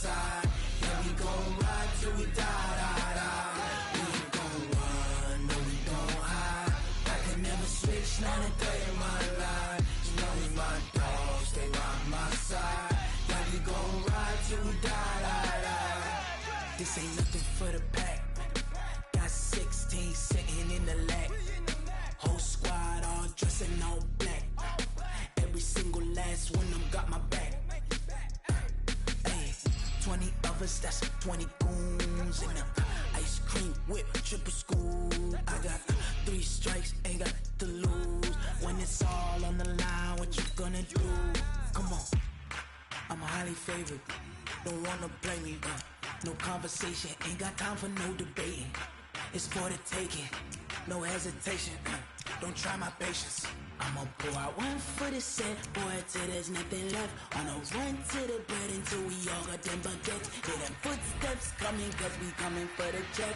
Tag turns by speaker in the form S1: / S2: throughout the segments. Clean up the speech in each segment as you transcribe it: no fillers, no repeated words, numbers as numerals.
S1: side. Yeah, we gon' ride till we die, die, die. We ain't gon' run, no, we gon' hide. I can never switch, not a day in my life. As long as my dogs stay by my side. Yeah, we gon' ride till we die, die, die. This ain't nothing for the pack. Got 16 sitting in the lap. Whole squad all dressed in all black. Every single last one of them got my back. Hey, 20 of us, that's 20 goons. And the ice cream whip, triple scoop. I got 3 strikes, ain't got to lose. When it's all on the line, what you gonna do? Come on, I'm highly favored. Don't wanna blame me, no conversation, ain't got time for no debating. It's for the taking, no hesitation. Don't try my patience. I'ma pour out one for the set, boy, till there's nothing left. On a run to the bread until we all got them baguettes. Hear them footsteps coming, cause we coming for the check.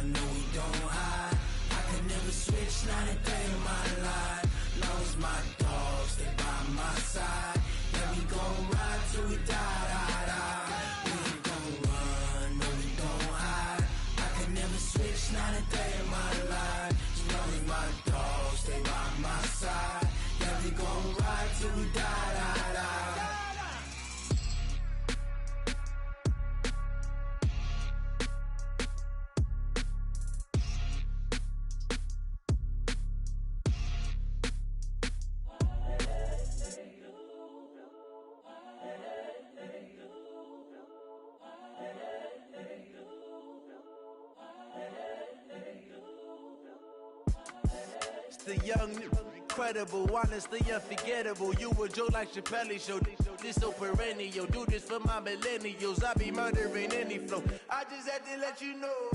S1: No, we don't hide. I can never switch, not a day in my life. Long as my dogs stay by my side. Yeah, we gon' ride till we die, die, die. We ain't gon' run, no, we don't hide. I can never switch, not a day in my life. As long as my dogs stay by my side. Yeah, we gon' ride till we die, die, die.
S2: The young, incredible, honestly unforgettable. You a joke like Chappelle show. This so perennial. Do this for my millennials. I be murdering any flow. I just had to let you know.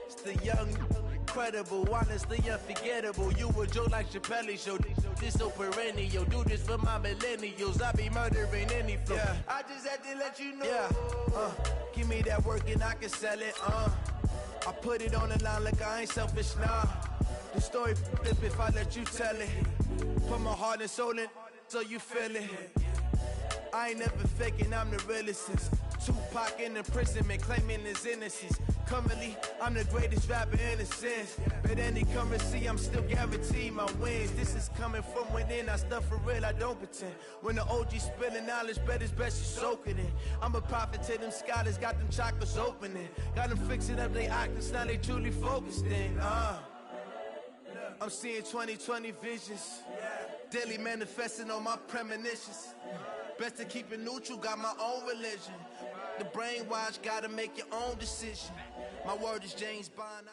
S2: It's the young, incredible, honestly unforgettable. You a joke like Chappelle show. This so perennial. Do this for my millennials. I be murdering any flow. Yeah. I just had to let you know. Yeah. Give me that work and I can sell it. I put it on the line like I ain't selfish, nah. The story flip if I let you tell it. Put my heart and soul in so you feel it. I ain't never faking, I'm the realest since Tupac in imprisonment, claiming his innocence. Currently, I'm the greatest rapper in a sense. But any currency, I'm still guaranteed my wins. This is coming from within, I stuff for real, I don't pretend. When the OG spilling knowledge, bet it's best you soak it in. I'm a prophet to them scholars, got them chakras opening. Got them fixing up they octaves, now they truly focused in. I'm seeing 2020 visions, daily manifesting on my premonitions. Best to keep it neutral, got my own religion. The brainwash, gotta make your own decision. My word is James Bond.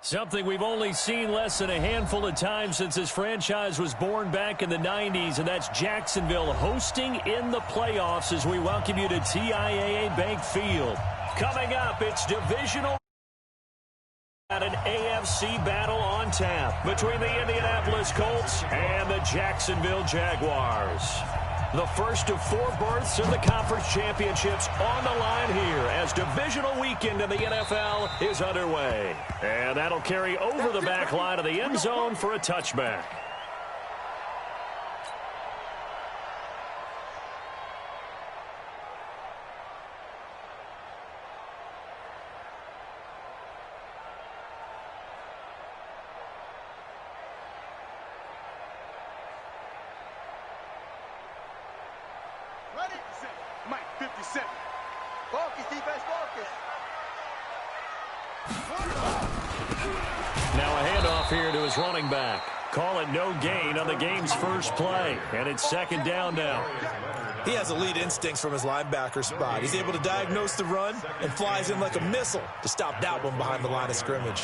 S3: Something we've only seen less than a handful of times since this franchise was born back in the 90s, and that's Jacksonville hosting in the playoffs as we welcome you to TIAA Bank Field. Coming up, it's divisional. An AFC battle on tap between the Indianapolis Colts and the Jacksonville Jaguars. The first of 4 berths of the conference championships on the line here as divisional weekend in the NFL is underway. And that'll carry over the back line of the end zone for a touchback. Running back. Call it no gain on the game's first play, and it's second down now.
S4: He has elite instincts from his linebacker spot. He's able to diagnose the run and flies in like a missile to stop that one behind the line of scrimmage.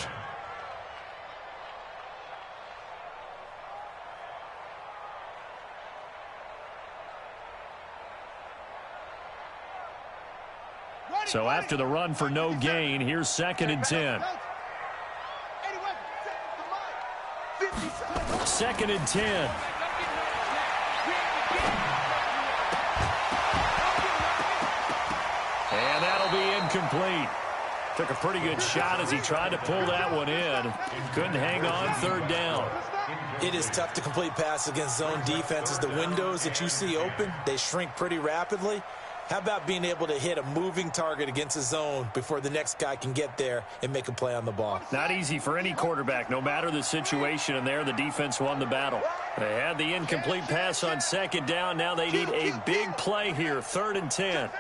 S3: So after the run for no gain, here's second and 10. Second and 10. And that'll be incomplete. Took a pretty good shot as he tried to pull that one in. Couldn't hang on, third down.
S4: It is tough to complete passes against zone defenses. The windows that you see open, they shrink pretty rapidly. How about being able to hit a moving target against a zone before the next guy can get there and make a play on the ball?
S3: Not easy for any quarterback, no matter the situation, and there the defense won the battle. They had the incomplete pass on second down. Now they need a big play here, 3rd and 10.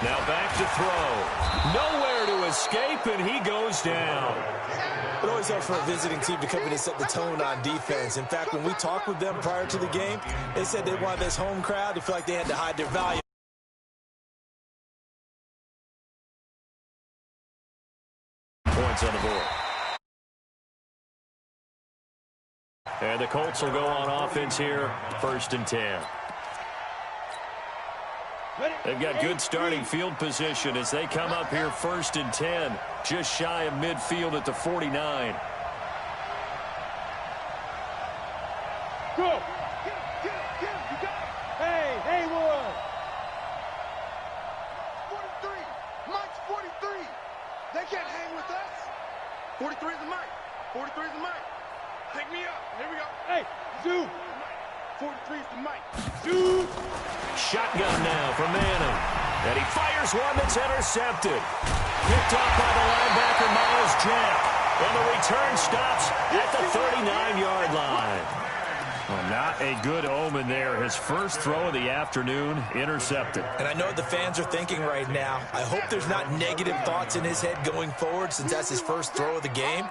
S3: Now back to throw. Nowhere to escape, and he goes down.
S4: It always helps for a visiting team to come in and set the tone on defense. In fact, when we talked with them prior to the game, they said they wanted this home crowd to feel like they had to hide their value.
S3: Points on the board. And the Colts will go on offense here, 1st and 10. They've got good starting field position as they come up here 1st and 10, just shy of midfield at the 49.
S5: Go! Hey, Haywood!
S6: 43! Mike's 43! They can't hang with us! 43 is the Mike! 43 is the Mike! Pick me up! Here we go!
S5: Hey, Zoo!
S6: 43 is the Mike!
S5: Zoo!
S3: Shotgun now for Manning. And he fires one that's intercepted. Picked up by the linebacker, Miles Jack. And the return stops at the 39-yard line. Well, not a good omen there. His first throw of the afternoon intercepted.
S4: And I know what the fans are thinking right now. I hope there's not negative thoughts in his head going forward since that's his first throw of the game.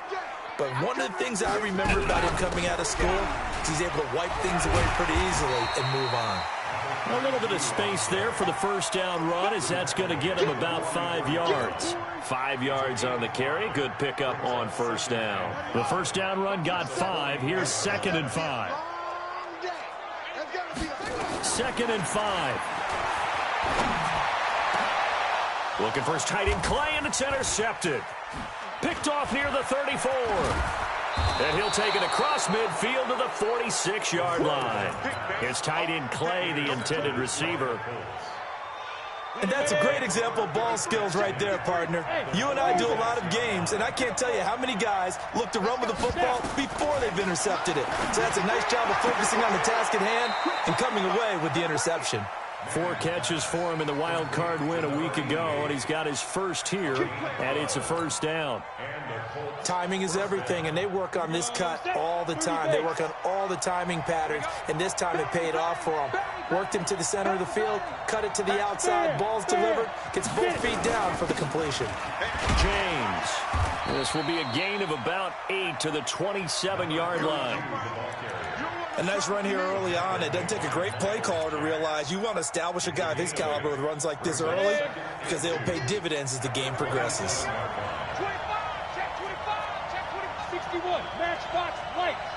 S4: But one of the things I remember about him coming out of school is he's able to wipe things away pretty easily and move on.
S3: A little bit of space there for the first down run as that's going to get him about 5 yards. 5 yards on the carry. Good pickup on first down. The first down run got 5. Here's 2nd and 5. 2nd and 5. Looking for his tight end Clay, and it's intercepted. Picked off near the 34. And he'll take it across midfield to the 46-yard line. His tight end Clay, the intended receiver.
S4: And that's a great example of ball skills right there, partner. You and I do a lot of games, and I can't tell you how many guys look to run with the football before they've intercepted it. So that's a nice job of focusing on the task at hand and coming away with the interception.
S3: 4 catches for him in the wild card win a week ago, and he's got his first here, and it's a first down.
S4: Timing is everything, and they work on this cut all the time. They work on all the timing patterns, and this time it paid off for them. Worked him to the center of the field, cut it to the outside, ball's delivered, gets both feet down for the completion.
S3: James. This will be a gain of about 8 to the 27-yard line.
S4: A nice run here early on. It doesn't take a great play caller to realize you want to establish a guy of his caliber with runs like this early because they'll pay dividends as the game progresses.
S5: 25, check 25, check 61, matchbox lights.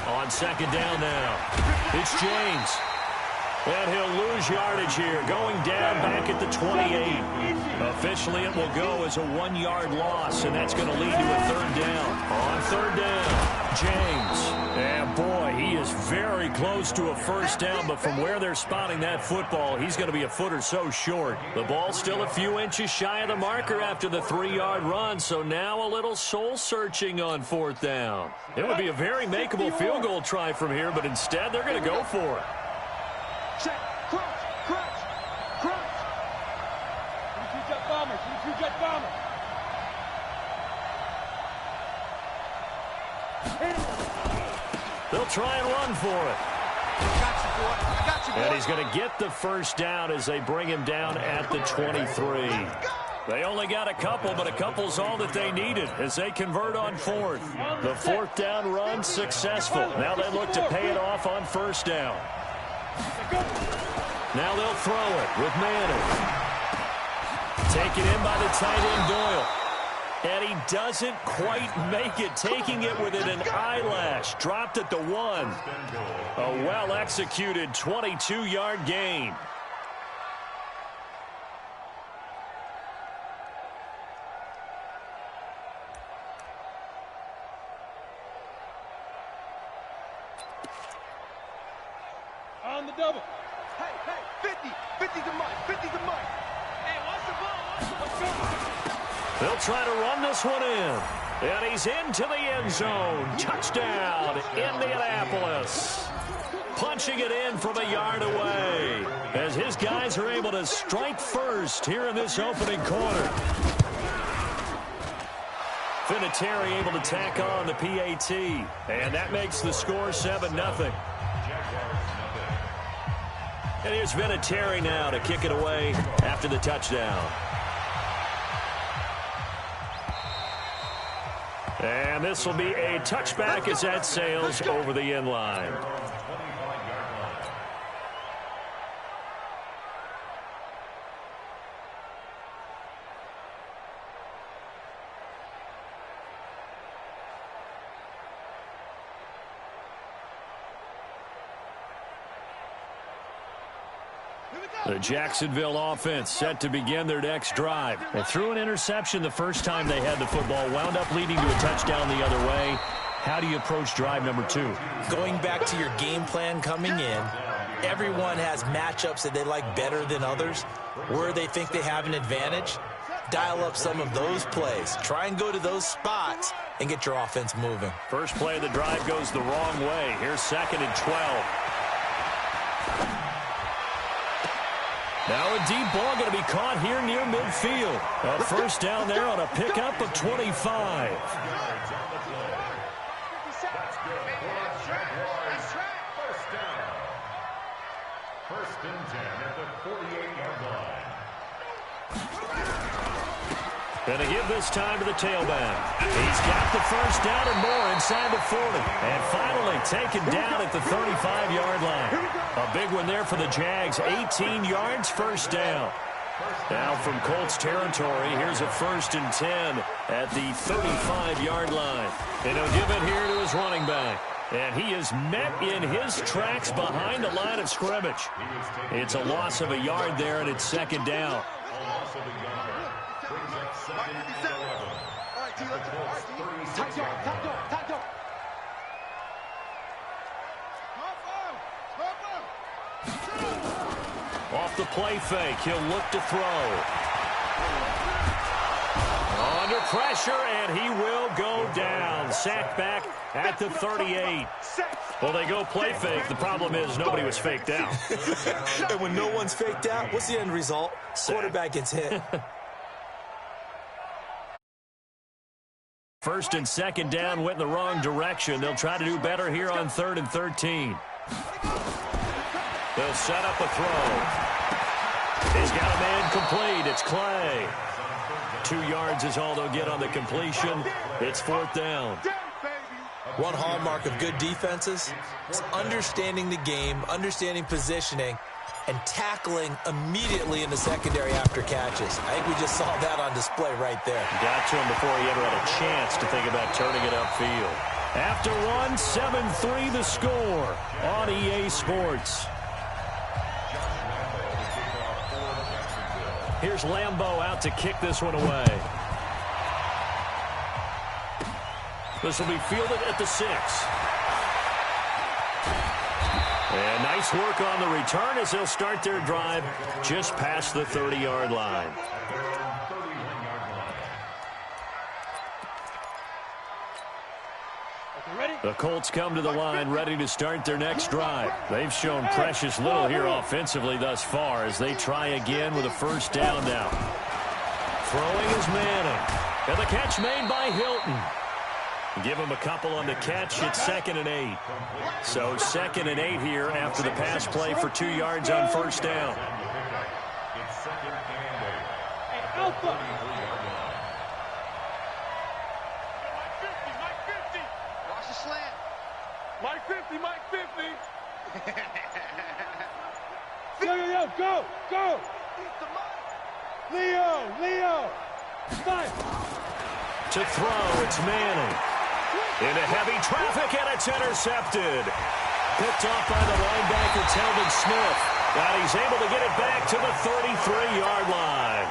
S3: On second down now, it's James. And he'll lose yardage here, going down back at the 28. Officially, it will go as a 1-yard loss, and that's going to lead to a 3rd down. On 3rd down, James. And boy, he is very close to a first down, but from where they're spotting that football, he's going to be a foot or so short. The ball's still a few inches shy of the marker after the 3-yard run, so now a little soul-searching on 4th down. It would be a very makeable field goal try from here, but instead they're going to go for it.
S5: Check, crunch, crunch, crunch. 22-jet bomber, 22-jet bomber.
S3: They'll try and run for it.
S6: I got you, boy.
S3: And he's going to get the first down as they bring him down at the 23. They only got a couple, but a couple's all that they needed as they convert on 4th. The 4th down run successful. Now they look to pay it off on first down. Now they'll throw it with Manning. Taken in by the tight end Doyle. And he doesn't quite make it, taking it within an eyelash. Dropped at the 1. A well-executed 22-yard gain.
S5: Run the double.
S6: Hey, 50. 50's a mic. 50's a mic. Hey, watch the ball. Let's go.
S3: They'll try to run this one in. And he's into the end zone. Touchdown, Indianapolis. Punching it in from a yard away as his guys are able to strike first here in this opening quarter. Vinatieri able to tack on the PAT, and that makes the score 7-0. And here's Vinatieri now to kick it away after the touchdown. And this will be a touchback as that sails over the end line. The Jacksonville offense set to begin their next drive. They threw an interception the first time they had the football, wound up leading to a touchdown the other way. How do you approach drive number 2?
S4: Going back to your game plan coming in, everyone has matchups that they like better than others. Where they think they have an advantage, dial up some of those plays. Try and go to those spots and get your offense moving.
S3: First play of the drive goes the wrong way. Here's 2nd and 12. Now a deep ball going to be caught here near midfield. A first down there on a pickup of 25.
S7: First and 10 at the 48-yard line.
S3: Going to give this time to the tailback. He's got the first down and more inside the 40. And finally taken down at the 35-yard line. A big one there for the Jags. 18 yards, first down. Now from Colts territory, here's a 1st and 10 at the 35-yard line. And he'll give it here to his running back. And he is met in his tracks behind the line of scrimmage. It's a loss of a yard there, and it's 2nd down. Off the play fake, he'll look to throw. Under pressure, and he will go down. Sacked back at the 38. Well, they go play fake. The problem is nobody was faked out.
S4: And when no one's faked out, what's the end result? Quarterback gets hit.
S3: 1st and 2nd down went in the wrong direction. They'll try to do better here on 3rd and 13. They'll set up a throw. He's got a man complete. It's Clay. 2 yards is all they'll get on the completion. It's 4th down.
S4: One hallmark of good defenses is understanding the game, understanding positioning, and tackling immediately in the secondary after catches. I think we just saw that on display right there.
S3: Got to him before he ever had a chance to think about turning it upfield. After one, 7-3 the score on EA Sports. Here's Lambeau out to kick this one away. This will be fielded at the 6. And nice work on the return as they'll start their drive just past the 30-yard line. The Colts come to the line ready to start their next drive. They've shown precious little here offensively thus far as they try again with a first down now. Throwing is Manning. And the catch made by Hilton. Give him a couple on the catch. It's 2nd and 8. So 2nd and 8 here after the pass play for 2 yards on first down.
S5: Alpha.
S6: Watch the slant.
S5: Mike 50, Mike 50. Yo, go, go. Leo. Fire.
S3: To throw, it's Manning. Into heavy traffic, and it's intercepted. Picked off by the linebacker, Telvin Smith. And he's able to get it back to the 33-yard line.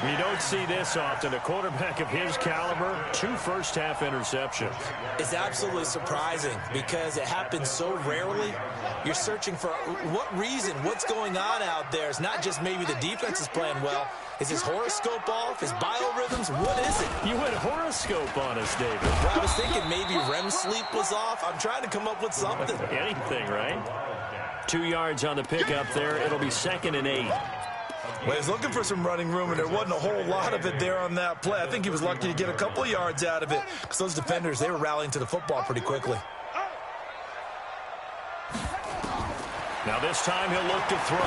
S3: You don't see this often. A quarterback of his caliber, 2 first-half interceptions.
S4: It's absolutely surprising because it happens so rarely. You're searching for what reason, what's going on out there. It's not just maybe the defense is playing well. Is his horoscope off? His biorhythms? What is it?
S3: You went horoscope on us, David.
S4: Well, I was thinking maybe REM sleep was off. I'm trying to come up with something.
S3: Anything, right? 2 yards on the pickup there. It'll be 2nd and 8.
S4: Well, he was looking for some running room, and there wasn't a whole lot of it there on that play. I think he was lucky to get a couple of yards out of it because those defenders, they were rallying to the football pretty quickly.
S3: Now this time he'll look to throw.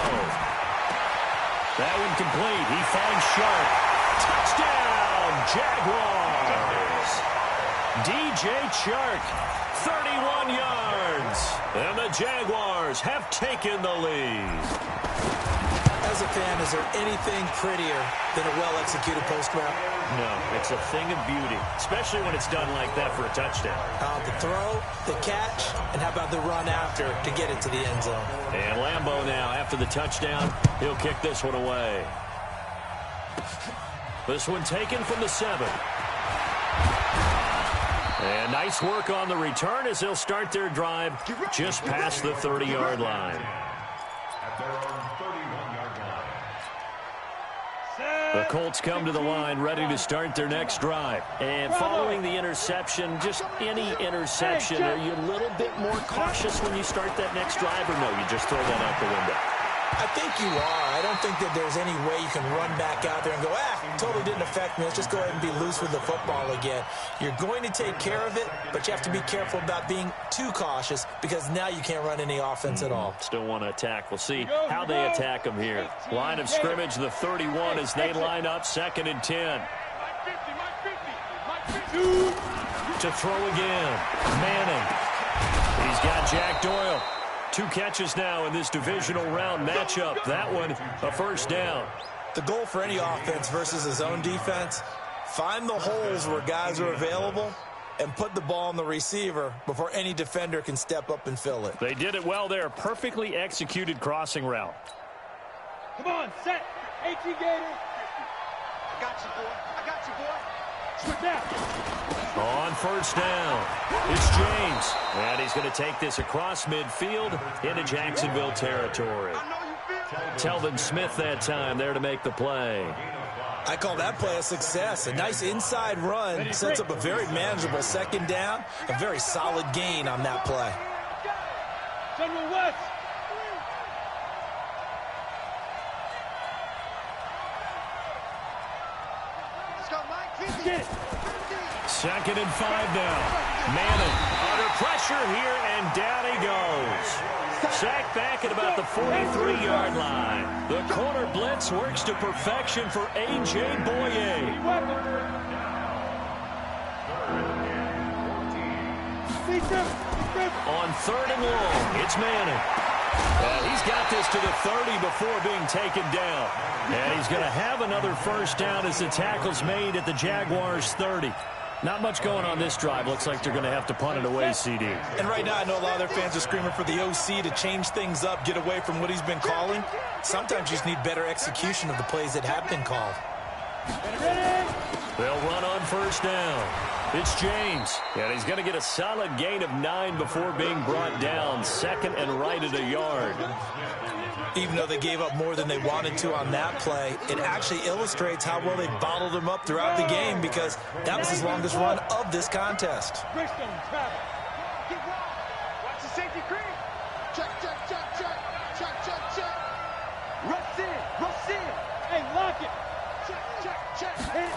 S3: That one complete. He finds Sharp. Touchdown, Jaguars. DJ Chark, 31 yards. And the Jaguars have taken the lead.
S4: As a fan, is there anything prettier than a well-executed post route?
S3: No, it's a thing of beauty, especially when it's done like that for a touchdown.
S4: The throw, the catch, and how about the run after to get it to the end zone?
S3: And Lambeau now, after the touchdown, he'll kick this one away. This one taken from the 7. And nice work on the return as they'll start their drive just past the 30-yard line.
S7: At their own 31-yard line.
S3: The Colts come to the line ready to start their next drive. And following the interception, just any interception, are you a little bit more cautious when you start that next drive, or no, you just throw that out the window?
S4: I think you are. I don't think that there's any way you can run back out there and go, totally didn't affect me. Let's just go ahead and be loose with the football again. You're going to take care of it, but you have to be careful about being too cautious because now you can't run any offense at all.
S3: Still want to attack. We'll see how they attack them here. Line of scrimmage, the 31 as they line up, 2nd and 10. To throw again. Manning. He's got Jack Doyle. 2 catches now in this divisional round matchup. That one, a first down.
S4: The goal for any offense versus his own defense, find the holes where guys are available and put the ball on the receiver before any defender can step up and fill it.
S3: They did it well there. Perfectly executed crossing route.
S5: Come on, set. 18 Gator.
S6: I got you, boy. I got you, boy.
S5: Switch out.
S3: On first down, it's James. And he's going to take this across midfield into Jacksonville territory.
S6: I know you feel it.
S3: Telvin Smith that time there to make the play.
S4: I call that play a success. A nice inside run sets up a very manageable 2nd down. A very solid gain on that play.
S5: General West.
S6: Let's go, Mike.
S5: Get it.
S3: 2nd and 5 now. Manning under pressure here, and down he goes. Sacked back at about the 43-yard line. The corner blitz works to perfection for A.J. Boye. On 3rd and long, it's Manning. He's got this to the 30 before being taken down. And he's going to have another first down as the tackle's made at the Jaguars' 30. Not much going on this drive. Looks like they're going to have to punt it away, CD.
S4: And right now, I know a lot of their fans are screaming for the OC to change things up, get away from what he's been calling. Sometimes you just need better execution of the plays that have been called.
S3: They'll run on first down. It's James. And he's going to get a solid gain of 9 before being brought down. 2nd and right at a yard.
S4: Even though they gave up more than they wanted to on that play, it actually illustrates how well they bottled him up throughout the game because that was his longest run of this contest.
S6: Watch the safety cream. Check, check, check, check. Check, check, check. Rush in. Rush in.
S5: Hey, lock it.
S6: Check, check, check. Hit it.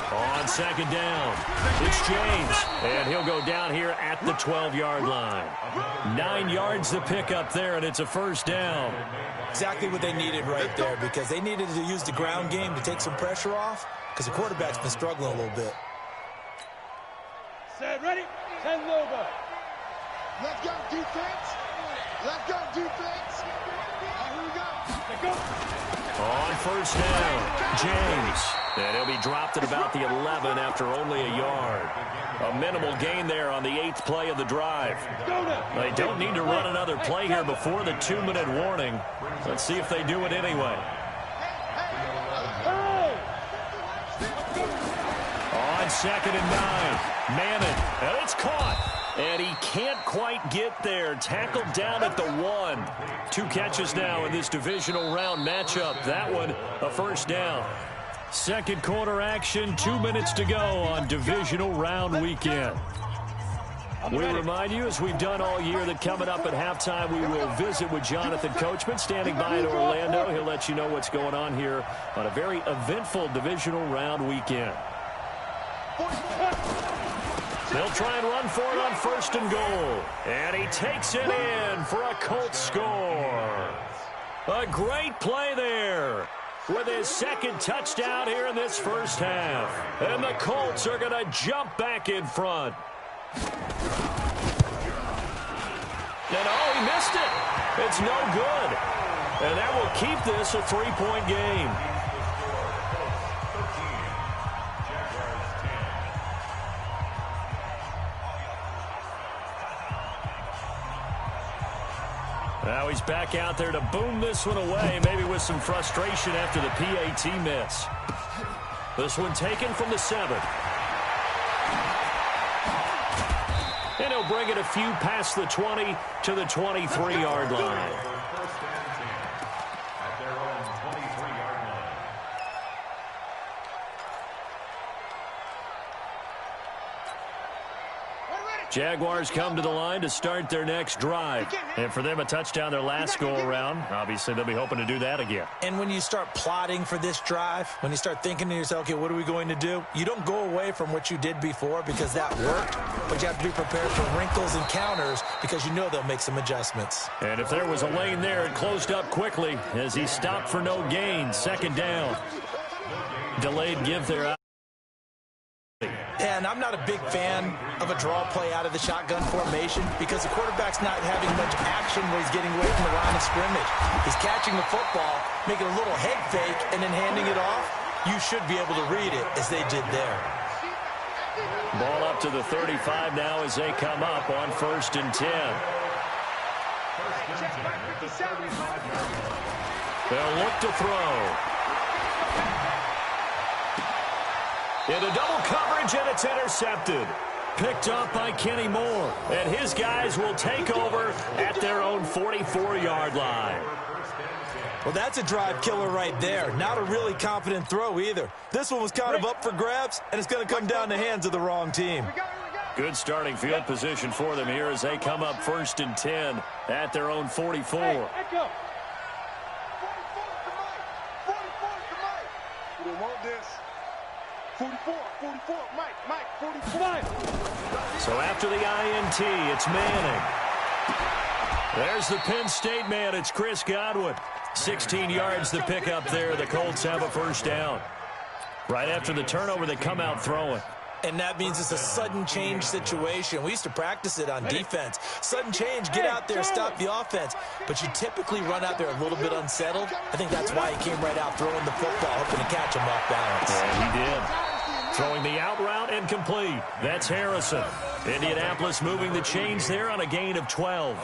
S3: On 2nd down, it's James. And he'll go down here at the 12-yard line. 9 yards to pick up there, and it's a first down.
S4: Exactly what they needed right there because they needed to use the ground game to take some pressure off because the quarterback's been struggling a little bit.
S5: Set, ready? 10 logo.
S6: Let's go, defense. Let's go, defense. Here we go.
S5: Let's go.
S3: On first down, James. And he'll be dropped at about the 11 after only a yard. A minimal gain there on the 8th play of the drive. They don't need to run another play here before the 2-minute warning. Let's see if they do it anyway.
S5: Hey!
S3: 2nd and 9. Manning, and it's caught. And he can't quite get there. Tackled down at the 1. 2 catches now in this divisional round matchup. That one, a first down. Second quarter action, 2 minutes to go on divisional round weekend. We remind you, as we've done all year, that coming up at halftime, we will visit with Jonathan Coachman, standing by in Orlando. He'll let you know what's going on here on a very eventful divisional round weekend. They'll try and run for it on 1st and goal. And he takes it in for a Colts score. A great play there with his 2nd touchdown here in this first half. And the Colts are going to jump back in front. And oh, he missed it. It's no good. And that will keep this a 3-point game. Now he's back out there to boom this one away, maybe with some frustration after the PAT miss. This one taken from the 7. And he'll bring it a few past the 20 to the 23-yard line. Jaguars come to the line to start their next drive. And for them, a touchdown their last go-around. Obviously, they'll be hoping to do that again.
S4: And when you start plotting for this drive, when you start thinking to yourself, okay, what are we going to do? You don't go away from what you did before because that worked, but you have to be prepared for wrinkles and counters because you know they'll make some adjustments.
S3: And if there was a lane there, it closed up quickly as he stopped for no gain. 2nd down. Delayed give there.
S4: And I'm not a big fan of a draw play out of the shotgun formation because the quarterback's not having much action where he's getting away from the line of scrimmage. He's catching the football, making a little head fake, and then handing it off. You should be able to read it as they did there.
S3: Ball up to the 35 now as they come up on 1st and 10. They'll look to throw. Into double coverage, and it's intercepted. Picked up by Kenny Moore. And his guys will take over at their own 44-yard line.
S4: Well, that's a drive killer right there. Not a really confident throw either. This one was kind of up for grabs, and it's going to come down the hands of the wrong team.
S3: Good starting field position for them here as they come up 1st and 10 at their own 44.
S6: Hey, echo. 44 we want this. 44, Mike, 45.
S3: So after the INT, it's Manning. There's the Penn State man. It's Chris Godwin. 16 yards to pick up there. The Colts have a first down. Right after the turnover, they come out throwing.
S4: And that means it's a sudden change situation. We used to practice it on defense. Sudden change, get out there, stop the offense. But you typically run out there a little bit unsettled. I think that's why he came right out throwing the football, hoping to catch him off balance.
S3: Yeah, he did. Throwing the out route and complete. That's Harrison. Indianapolis moving the chains there on a gain of 12.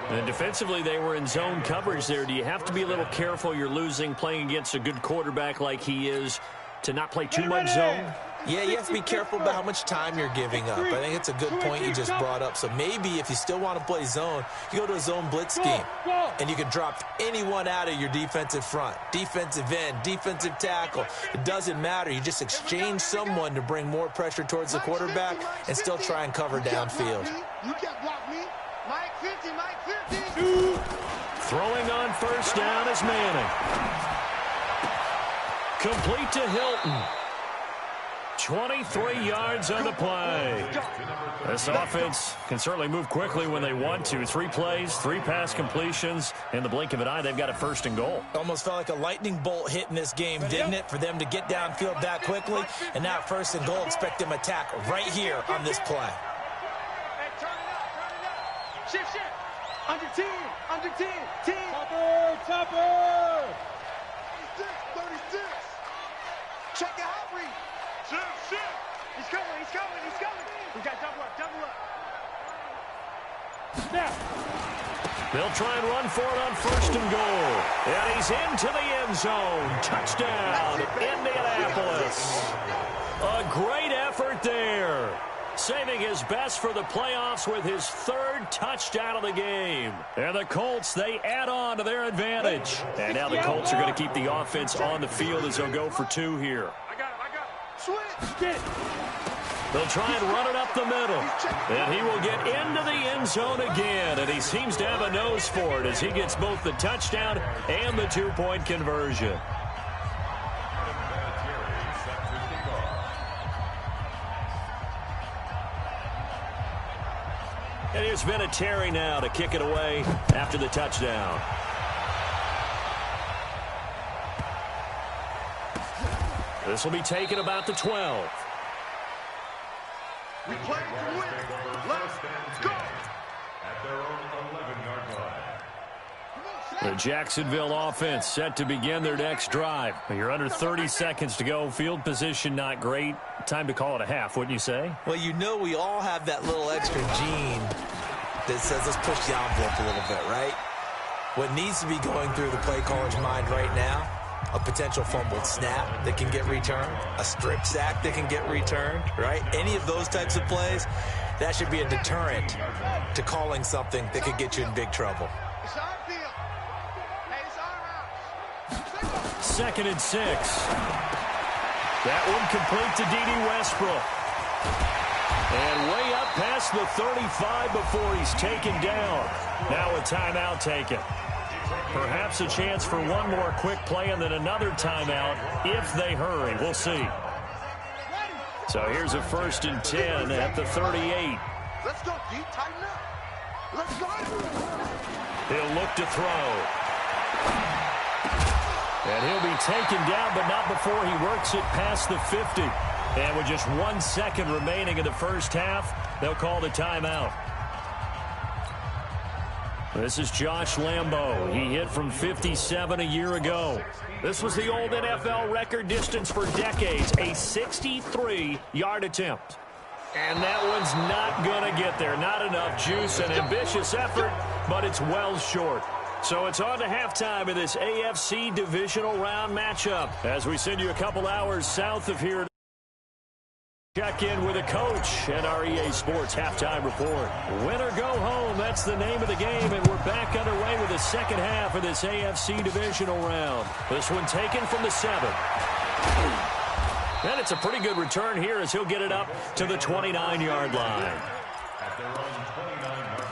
S3: And defensively, they were in zone coverage there. Do you have to be a little careful? You're losing, playing against a good quarterback like he is, to not play too much zone?
S4: Yeah, you have to be careful about how much time you're giving up. I think it's a good point you just brought up. So maybe if you still want to play zone, you go to a zone blitz scheme. And you can drop anyone out of your defensive front. Defensive end, defensive tackle. It doesn't matter. You just exchange someone to bring more pressure towards the quarterback and still try and cover downfield.
S6: You can't block me. Mike 50, Mike 50.
S3: Throwing on first down is Manning. Complete to Hilton. 23 yards on the play. This offense can certainly move quickly when they want to. 3 plays, 3 pass completions. In the blink of an eye, they've got a 1st and goal.
S4: Almost felt like a lightning bolt hit in this game, didn't it? For them to get downfield that quickly. And now 1st and goal, expect them to attack right here on this play.
S6: Hey, turn it up. Shift. Under team.
S5: Chopper.
S6: 36. Check the hot read. Shift. He's coming. We got double up.
S5: Snap.
S3: They'll try and run for it on 1st and goal. And he's into the end zone. Touchdown, Indianapolis. A great effort there. Saving his best for the playoffs with his third touchdown of the game. And the Colts, they add on to their advantage. And now the Colts are going to keep the offense on the field as they'll go for 2 here.
S6: I got it. Switch. Get it.
S3: They'll try and run it up the middle. And he will get into the end zone again. And he seems to have a nose for it as he gets both the touchdown and the 2-point conversion. And here's Vinatieri now to kick it away after the touchdown. This will be taken about the 12.
S6: We play to win. Let's go.
S7: At their own 11-yard line.
S3: The Jacksonville offense set to begin their next drive. You're under 30 seconds to go. Field position not great. Time to call it a half, wouldn't you say?
S4: Well, you know we all have that little extra gene that says let's push the envelope a little bit, right? What needs to be going through the play caller's mind right now, a potential fumbled snap that can get returned, a strip sack that can get returned, right? Any of those types of plays, that should be a deterrent to calling something that could get you in big trouble.
S6: It's our field. Hey, it's our house.
S3: 2nd and 6. That one complete to D.D. Westbrook. And way up past the 35 before he's taken down. Now a timeout taken. Perhaps a chance for one more quick play and then another timeout if they hurry. We'll see. So here's a 1st and 10 at the 38.
S6: Let's go, D. Tighten up. Let's go.
S3: He'll look to throw. And he'll be taken down, but not before he works it past the 50. And with just 1 second remaining in the first half, they'll call the timeout. This is Josh Lambo. He hit from 57 a year ago. This was the old NFL record distance for decades, a 63-yard attempt. And that one's not going to get there. Not enough juice, an ambitious effort, but it's well short. So it's on to halftime in this AFC divisional round matchup as we send you a couple hours south of here. Check in with a coach at our EA Sports halftime report. Win or go home, that's the name of the game, and we're back underway with the second half of this AFC divisional round. This one taken from the 7. And it's a pretty good return here as he'll get it up to the 29-yard line.
S7: At their own 29-yard line.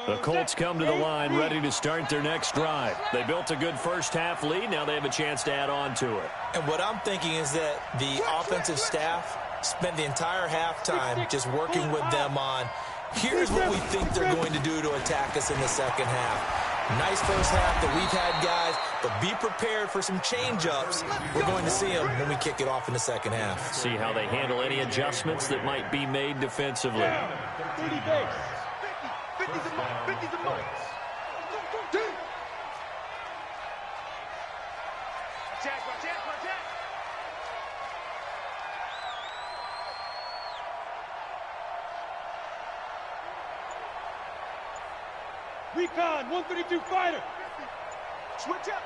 S3: The Colts come to the line ready to start their next drive. They built a good first-half lead. Now they have a chance to add on to it.
S4: And what I'm thinking is that the offensive staff spent the entire halftime just working with them on, here's what we think they're going to do to attack us in the second half. Nice first half that we've had, guys, but be prepared for some change-ups. We're going to see them when we kick it off in the second half.
S3: See how they handle any adjustments that might be made defensively.
S5: 30 base.
S6: 50's a mark. 50's a mark.
S5: Recon, 132 fighter.
S6: Switch up.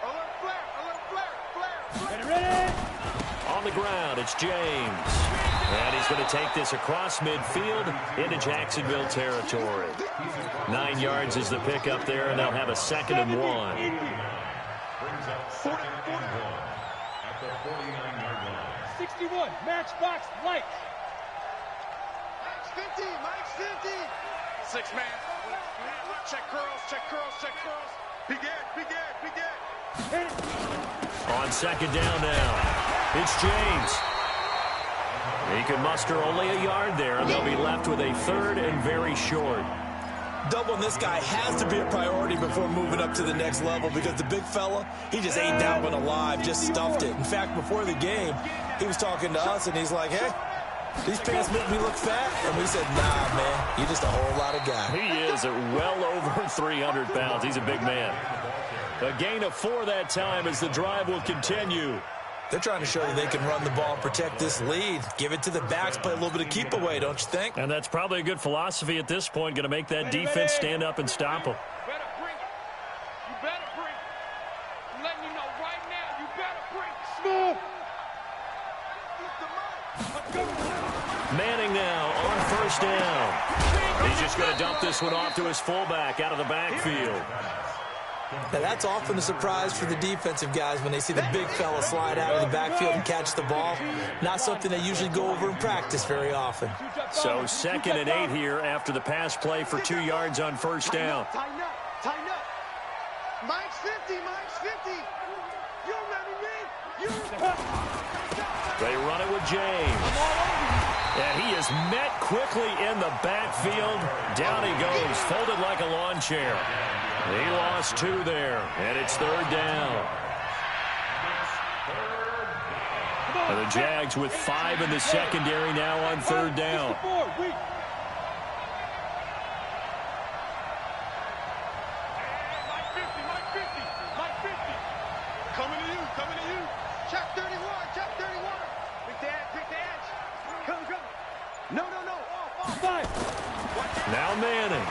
S6: Alert flare.
S5: Ready, ready.
S3: On the ground, it's James. And he's going to take this across midfield into Jacksonville territory. 9 yards is the pickup there, and they'll have a 2nd and 1.
S7: Brings up 2nd and 1 at the 49-yard line.
S5: 61, matchbox lights.
S6: Max 50. 6 man. Check curls. Big Ed.
S3: On 2nd down now, it's James. He can muster only a yard there, and they'll be left with a 3rd and very short.
S4: Doubling this guy has to be a priority before moving up to the next level because the big fella, he just ate that one alive, just stuffed it. In fact, before the game, he was talking to us, and he's like, hey, these pants make me look fat. And we said, nah, man, you're just a whole lot of guy.
S3: He is at well over 300 pounds. He's a big man. A gain of 4 that time as the drive will continue.
S4: They're trying to show that they can run the ball and protect this lead. Give it to the backs, play a little bit of keep away, don't you think?
S3: And that's probably a good philosophy at this point, going to make that defense stand up and stop them.
S6: You better bring it. You better bring it. I'm letting you know right now, you better bring it. Smooth.
S3: Manning now on first down. He's just going to dump this one off to his fullback out of the backfield.
S4: Now, that's often a surprise for the defensive guys when they see the big fella slide out of the backfield and catch the ball. Not something they usually go over in practice very often.
S3: So 2nd and 8 here after the pass play for 2 yards on first down.
S6: Tighten up. Tighten up. Mike's 50. Mike's 50. You remember me?
S3: They run it with James. And he is met quickly in the backfield. Down he goes, folded like a lawn chair. He lost 2 there, and it's 3rd down. And the Jags with 5 in the secondary now on 3rd down.
S6: Mike 50. Mike 50. Mike 50. Coming to you. Coming to you. Check 31. Check 31. Pick the edge. Pick the edge. Come, come. No, no, no. Off, off.
S3: Now Manning.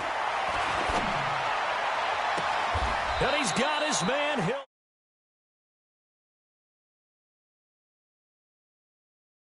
S3: And he's got his man.